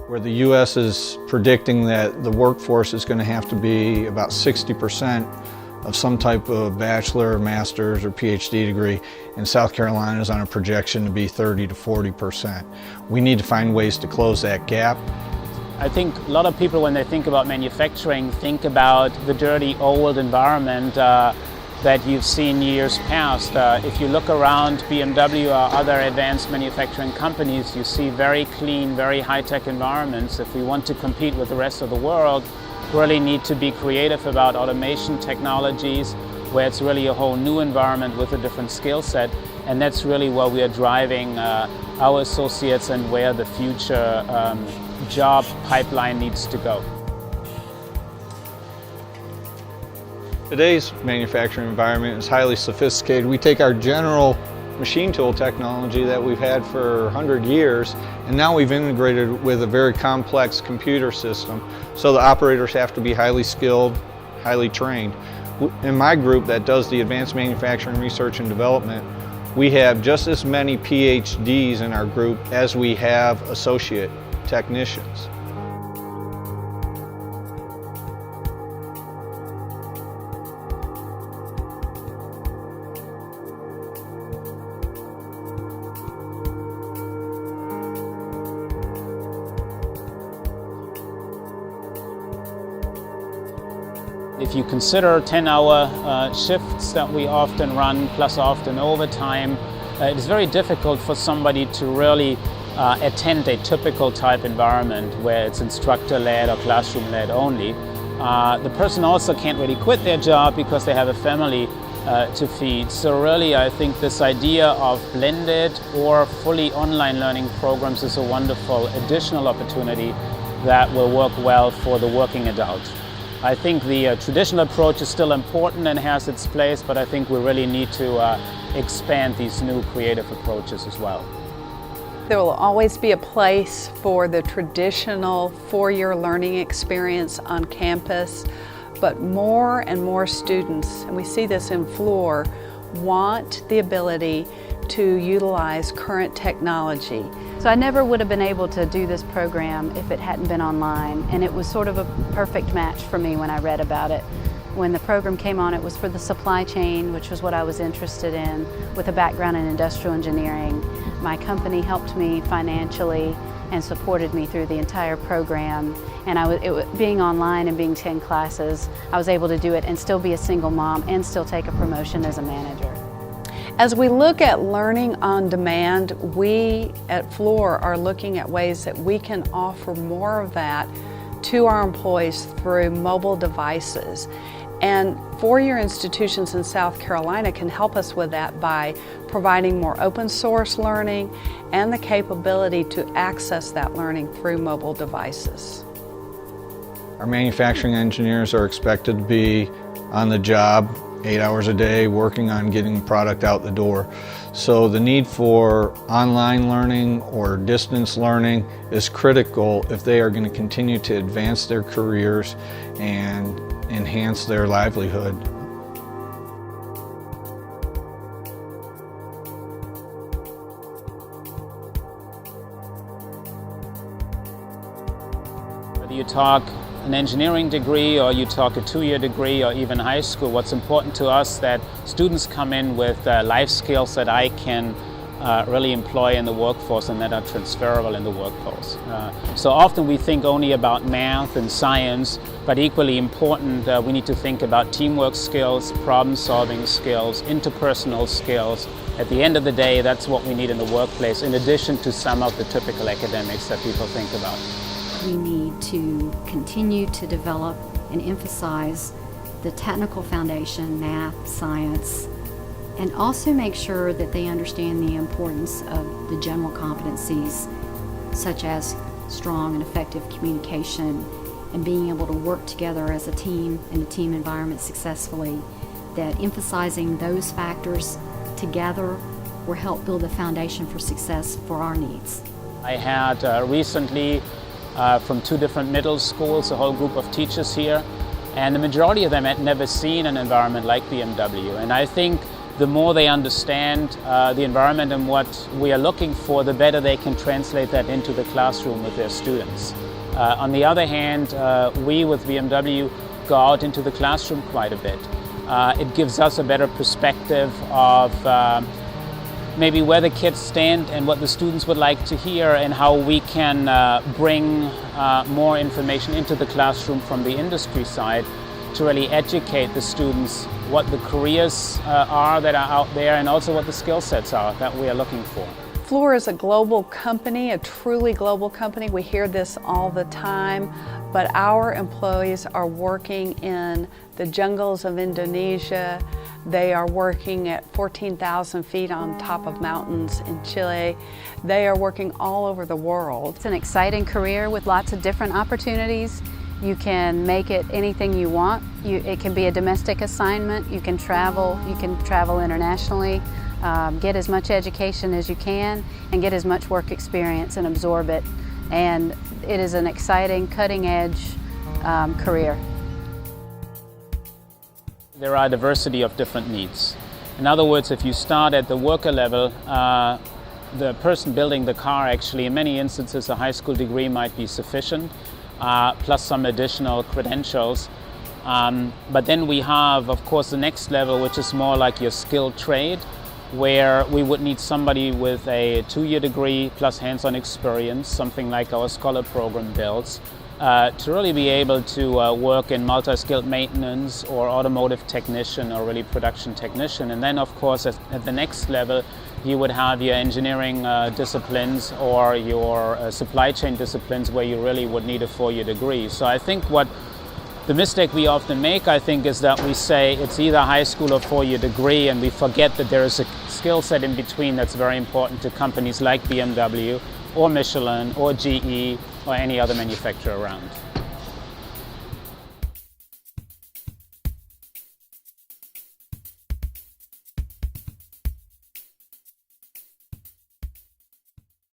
where the U.S. is predicting that the workforce is going to have to be about 60% of some type of bachelor, master's, or PhD degree, and South Carolina is on a projection to be 30 to 40%. We need to find ways to close that gap. I think a lot of people, when they think about manufacturing, think about the dirty old environment that you've seen years past. If you look around BMW or other advanced manufacturing companies, you see very clean, very high-tech environments. If we want to compete with the rest of the world, we really need to be creative about automation technologies, where it's really a whole new environment with a different skill set. And that's really where we are driving our associates and where the future job pipeline needs to go. Today's manufacturing environment is highly sophisticated. We take our general machine tool technology that we've had for 100 years, and now we've integrated with a very complex computer system. So the operators have to be highly skilled, highly trained. In my group that does the advanced manufacturing research and development, we have just as many PhDs in our group as we have associate technicians. If you consider 10-hour shifts that we often run, plus often overtime, it's very difficult for somebody to really attend a typical type environment where it's instructor-led or classroom-led only. The person also can't really quit their job because they have a family to feed. So really, I think this idea of blended or fully online learning programs is a wonderful additional opportunity that will work well for the working adult. I think the traditional approach is still important and has its place, but I think we really need to expand these new creative approaches as well. There will always be a place for the traditional four-year learning experience on campus, but more and more students, and we see this in Fluor, want the ability to utilize current technology. So I never would have been able to do this program if it hadn't been online, and it was sort of a perfect match for me when I read about it. When the program came on, it was for the supply chain, which was what I was interested in, with a background in industrial engineering. My company helped me financially and supported me through the entire program. And being online and being 10 classes, I was able to do it and still be a single mom and still take a promotion as a manager. As we look at learning on demand, we at Fluor are looking at ways that we can offer more of that to our employees through mobile devices. And four-year institutions in South Carolina can help us with that by providing more open source learning and the capability to access that learning through mobile devices. Our manufacturing engineers are expected to be on the job 8 hours a day working on getting product out the door. So the need for online learning or distance learning is critical if they are going to continue to advance their careers and enhance their livelihood. Whether you talk an engineering degree or you talk a two-year degree or even high school, what's important to us that students come in with life skills that I can really employ in the workforce and that are transferable in the workforce. So often we think only about math and science, but equally important, we need to think about teamwork skills, problem-solving skills, interpersonal skills. At the end of the day, that's what we need in the workplace, in addition to some of the typical academics that people think about. We need to continue to develop and emphasize the technical foundation, math, science, and also make sure that they understand the importance of the general competencies such as strong and effective communication and being able to work together as a team in a team environment successfully, that emphasizing those factors together will help build a foundation for success for our needs. I had recently from two different middle schools, a whole group of teachers here, and the majority of them had never seen an environment like BMW. And I think the more they understand the environment and what we are looking for, the better they can translate that into the classroom with their students. On the other hand, we with BMW go out into the classroom quite a bit. It gives us a better perspective of maybe where the kids stand and what the students would like to hear, and how we can bring more information into the classroom from the industry side to really educate the students what the careers are that are out there, and also what the skill sets are that we are looking for. Fluor is a global company, a truly global company. We hear this all the time, but our employees are working in the jungles of Indonesia. They are working at 14,000 feet on top of mountains in Chile. They are working all over the world. It's an exciting career with lots of different opportunities. You can make it anything you want. It can be a domestic assignment. You can travel internationally. Get as much education as you can and get as much work experience and absorb it. And it is an exciting, cutting-edge career. There are a diversity of different needs. In other words, if you start at the worker level, the person building the car, actually in many instances a high school degree might be sufficient, plus some additional credentials. But then we have, of course, the next level, which is more like your skilled trade, where we would need somebody with a 2-year degree plus hands-on experience, something like our Scholar program builds, to really be able to work in multi-skilled maintenance or automotive technician or really production technician. And then, of course, at the next level, you would have your engineering disciplines or your supply chain disciplines, where you really would need a 4-year degree. So I think what the mistake we often make, I think, is that we say it's either high school or 4-year degree, and we forget that there is a skill set in between that's very important to companies like BMW or Michelin or GE or any other manufacturer around.